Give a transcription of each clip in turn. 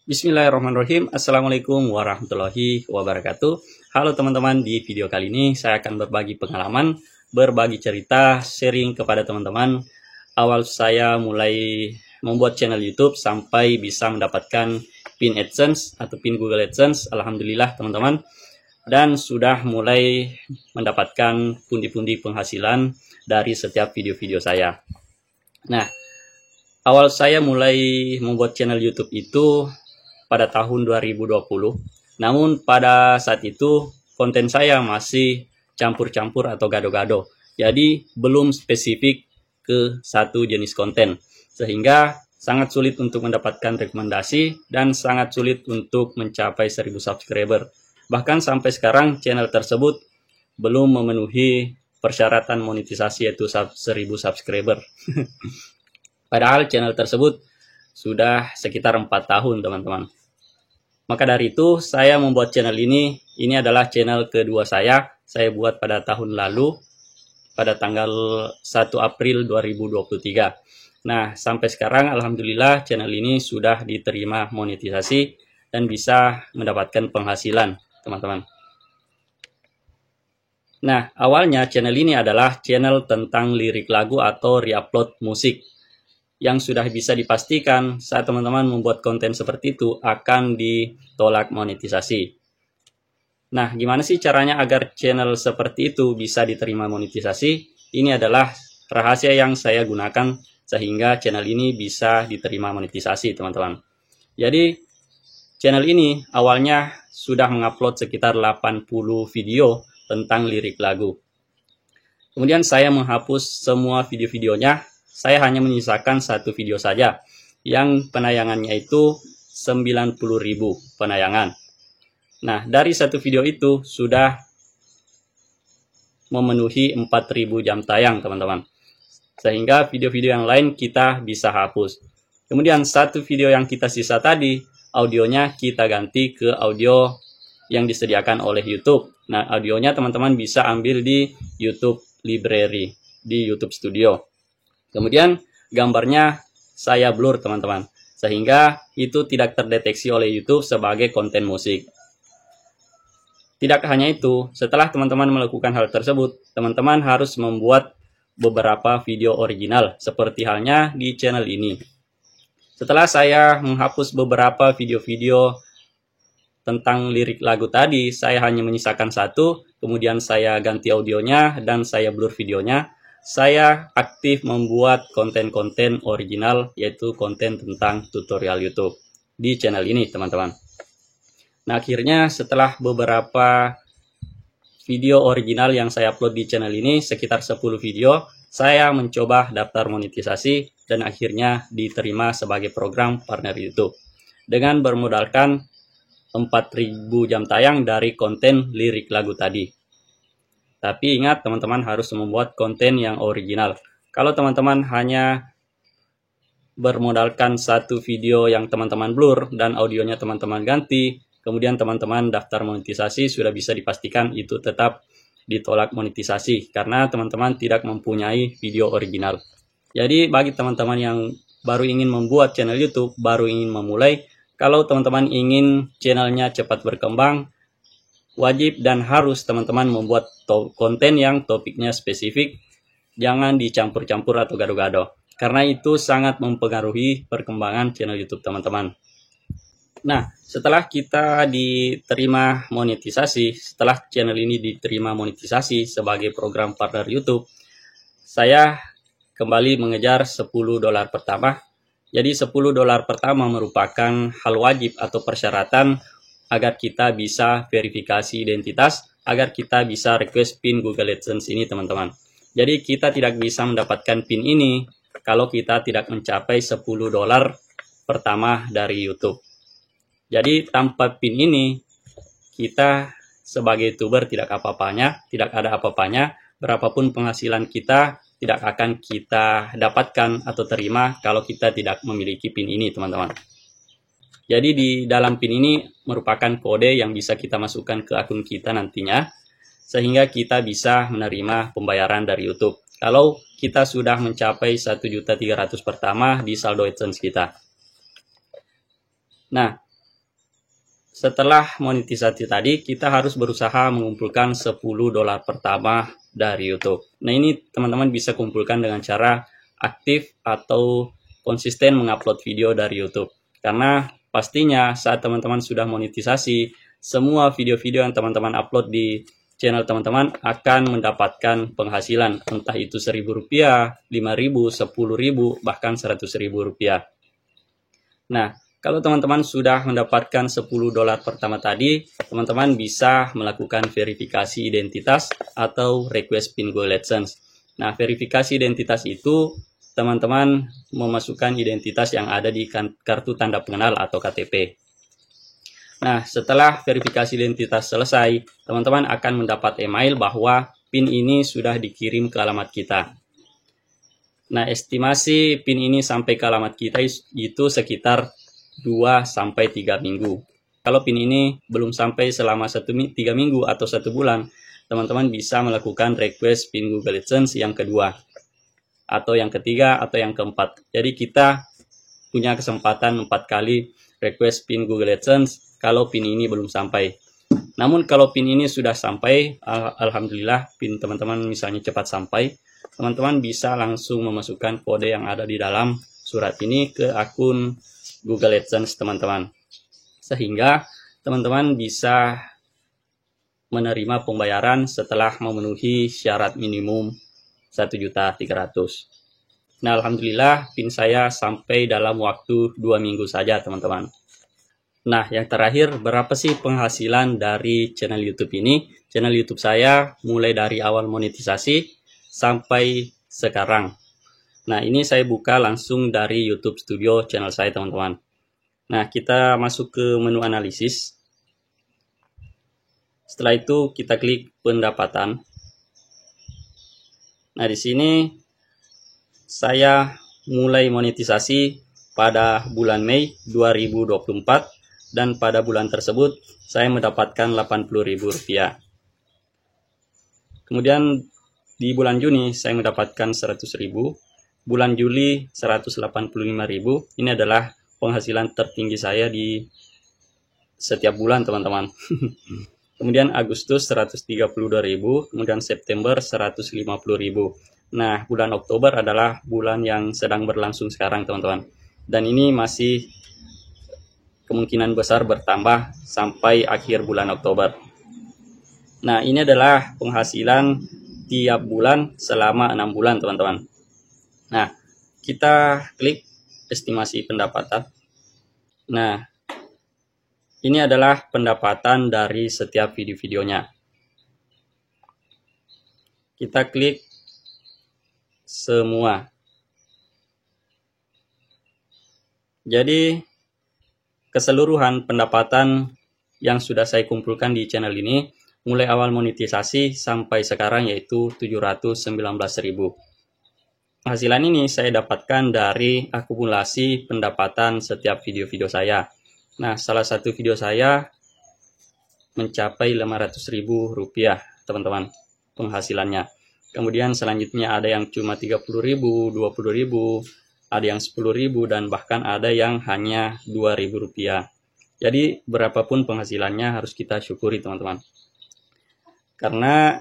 Bismillahirrahmanirrahim. Assalamualaikum warahmatullahi wabarakatuh. Halo teman-teman, di video kali ini saya akan berbagi pengalaman, berbagi cerita, sharing kepada teman-teman. Awal saya mulai membuat channel YouTube sampai bisa mendapatkan pin AdSense atau pin Google AdSense. Alhamdulillah teman-teman. Dan sudah mulai mendapatkan pundi-pundi penghasilan dari setiap video-video saya. Nah, awal saya mulai membuat channel YouTube itu pada tahun 2020. Namun pada saat itu konten saya masih campur-campur atau gado-gado. Jadi belum spesifik ke satu jenis konten. Sehingga sangat sulit untuk mendapatkan rekomendasi dan sangat sulit untuk mencapai 1000 subscriber. Bahkan sampai sekarang channel tersebut belum memenuhi persyaratan monetisasi yaitu 1000 subscriber. Padahal channel tersebut sudah sekitar 4 tahun teman-teman. Maka dari itu saya membuat channel ini adalah channel kedua saya buat pada tahun lalu pada tanggal 1 April 2023. Nah, sampai sekarang alhamdulillah channel ini sudah diterima monetisasi dan bisa mendapatkan penghasilan, teman-teman. Nah, awalnya channel ini adalah channel tentang lirik lagu atau re-upload musik, yang sudah bisa dipastikan saat teman-teman membuat konten seperti itu akan ditolak monetisasi. Nah, gimana sih caranya agar channel seperti itu bisa diterima monetisasi? Ini adalah rahasia yang saya gunakan sehingga channel ini bisa diterima monetisasi, teman-teman. Jadi, channel ini awalnya sudah mengupload sekitar 80 video tentang lirik lagu. Kemudian saya menghapus semua video-videonya. Saya hanya menyisakan satu video saja yang penayangannya itu 90.000 penayangan. Nah, dari satu video itu sudah memenuhi 4.000 jam tayang, teman-teman. Sehingga video-video yang lain kita bisa hapus. Kemudian satu video yang kita sisa tadi, audionya kita ganti ke audio yang disediakan oleh YouTube. Nah, audionya teman-teman bisa ambil di YouTube Library, di YouTube Studio. Kemudian gambarnya saya blur, teman-teman, sehingga itu tidak terdeteksi oleh YouTube sebagai konten musik. Tidak hanya itu, setelah teman-teman melakukan hal tersebut, teman-teman harus membuat beberapa video original seperti halnya di channel ini. Setelah saya menghapus beberapa video-video tentang lirik lagu tadi, saya hanya menyisakan satu, kemudian saya ganti audionya dan saya blur videonya. Saya aktif membuat konten-konten original, yaitu konten tentang tutorial YouTube di channel ini, teman-teman. Nah, akhirnya setelah beberapa video original yang saya upload di channel ini, sekitar 10 video, saya mencoba daftar monetisasi dan akhirnya diterima sebagai program partner YouTube dengan bermodalkan 4.000 jam tayang dari konten lirik lagu tadi. Tapi ingat, teman-teman harus membuat konten yang original. Kalau teman-teman hanya bermodalkan satu video yang teman-teman blur dan audionya teman-teman ganti, kemudian teman-teman daftar monetisasi, sudah bisa dipastikan itu tetap ditolak monetisasi karena teman-teman tidak mempunyai video original. Jadi bagi teman-teman yang baru ingin membuat channel YouTube, baru ingin memulai, kalau teman-teman ingin channelnya cepat berkembang, wajib dan harus teman-teman membuat konten yang topiknya spesifik, jangan dicampur-campur atau gado-gado, karena itu sangat mempengaruhi perkembangan channel YouTube teman-teman. Nah, setelah kita diterima monetisasi, setelah channel ini diterima monetisasi sebagai program partner YouTube, saya kembali mengejar $10 pertama. Jadi $10 pertama merupakan hal wajib atau persyaratan agar kita bisa verifikasi identitas, agar kita bisa request pin Google AdSense ini, teman-teman. Jadi kita tidak bisa mendapatkan pin ini kalau kita tidak mencapai $10 pertama dari YouTube. Jadi tanpa pin ini, kita sebagai YouTuber tidak apa-apanya, tidak ada apa-apanya, berapapun penghasilan kita tidak akan kita dapatkan atau terima kalau kita tidak memiliki pin ini, teman-teman. Jadi di dalam pin ini merupakan kode yang bisa kita masukkan ke akun kita nantinya, sehingga kita bisa menerima pembayaran dari YouTube. Kalau kita sudah mencapai 1.300.000 pertama di saldo AdSense kita. Nah, setelah monetisasi tadi, kita harus berusaha mengumpulkan $10 pertama dari YouTube. Nah, ini teman-teman bisa kumpulkan dengan cara aktif atau konsisten mengupload video dari YouTube. Karena pastinya saat teman-teman sudah monetisasi, semua video-video yang teman-teman upload di channel teman-teman akan mendapatkan penghasilan. Entah itu Rp1.000, Rp5.000, Rp10.000, bahkan Rp100.000. Nah, kalau teman-teman sudah mendapatkan $10 pertama tadi, teman-teman bisa melakukan verifikasi identitas atau request pin Google AdSense. Nah, verifikasi identitas itu teman-teman memasukkan identitas yang ada di kartu tanda pengenal atau KTP. Nah, setelah verifikasi identitas selesai, teman-teman akan mendapat email bahwa PIN ini sudah dikirim ke alamat kita. Nah, estimasi PIN ini sampai ke alamat kita itu sekitar 2-3 minggu. Kalau PIN ini belum sampai selama 3 minggu atau 1 bulan, teman-teman bisa melakukan request PIN Google AdSense yang kedua, atau yang ketiga, atau yang keempat. Jadi kita punya kesempatan 4 kali request PIN Google AdSense kalau PIN ini belum sampai. Namun kalau PIN ini sudah sampai, alhamdulillah PIN teman-teman misalnya cepat sampai, teman-teman bisa langsung memasukkan kode yang ada di dalam surat ini ke akun Google AdSense teman-teman. Sehingga teman-teman bisa menerima pembayaran setelah memenuhi syarat minimum 1.300.000. Nah, alhamdulillah PIN saya sampai dalam waktu 2 minggu saja teman-teman. Nah, yang terakhir, berapa sih penghasilan dari channel YouTube ini? Channel YouTube saya mulai dari awal monetisasi sampai sekarang. Nah, ini saya buka langsung dari YouTube Studio channel saya teman-teman. Nah, kita masuk ke menu analisis. Setelah itu kita klik pendapatan. Nah, di sini saya mulai monetisasi pada bulan Mei 2024 dan pada bulan tersebut saya mendapatkan Rp80.000. Kemudian di bulan Juni saya mendapatkan Rp100.000. Bulan Juli 185.000. Ini adalah penghasilan tertinggi saya di setiap bulan teman-teman. Kemudian Agustus 132.000, kemudian September 150.000. Nah, bulan Oktober adalah bulan yang sedang berlangsung sekarang teman-teman. Dan ini masih kemungkinan besar bertambah sampai akhir bulan Oktober. Nah, ini adalah penghasilan tiap bulan selama 6 bulan teman-teman. Nah, kita klik estimasi pendapatan. Nah, ini adalah pendapatan dari setiap video-videonya. Kita klik semua. Jadi, keseluruhan pendapatan yang sudah saya kumpulkan di channel ini, mulai awal monetisasi sampai sekarang yaitu 719.000. Penghasilan ini saya dapatkan dari akumulasi pendapatan setiap video-video saya. Nah, salah satu video saya mencapai Rp500.000, teman-teman, penghasilannya. Kemudian selanjutnya ada yang cuma 30.000, 20.000, ada yang 10.000, dan bahkan ada yang hanya Rp2.000. Jadi, berapapun penghasilannya harus kita syukuri, teman-teman. Karena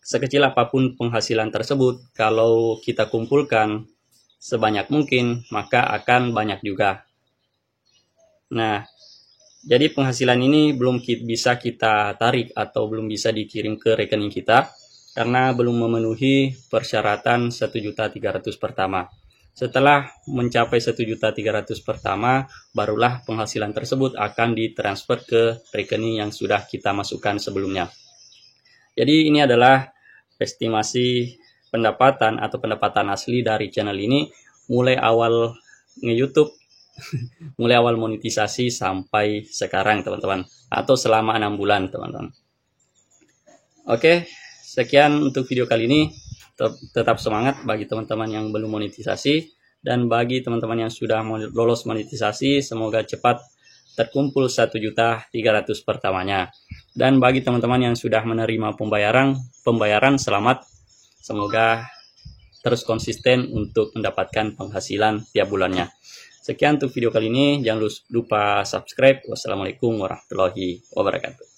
sekecil apapun penghasilan tersebut, kalau kita kumpulkan sebanyak mungkin, maka akan banyak juga. Nah, jadi penghasilan ini belum bisa kita tarik atau belum bisa dikirim ke rekening kita, karena belum memenuhi persyaratan 1.300.000 pertama. Setelah mencapai 1.300.000 pertama, barulah penghasilan tersebut akan ditransfer ke rekening yang sudah kita masukkan sebelumnya. Jadi ini adalah estimasi pendapatan atau pendapatan asli dari channel ini mulai awal nge-YouTube, mulai awal monetisasi sampai sekarang teman-teman, atau selama 6 bulan teman-teman. Oke, sekian untuk video kali ini. Tetap semangat bagi teman-teman yang belum monetisasi, dan bagi teman-teman yang sudah lolos monetisasi, semoga cepat terkumpul 1.300.000 pertamanya. Dan bagi teman-teman yang sudah menerima pembayaran selamat. Semoga terus konsisten untuk mendapatkan penghasilan tiap bulannya. Sekian untuk video kali ini. Jangan lupa subscribe. Wassalamualaikum warahmatullahi wabarakatuh.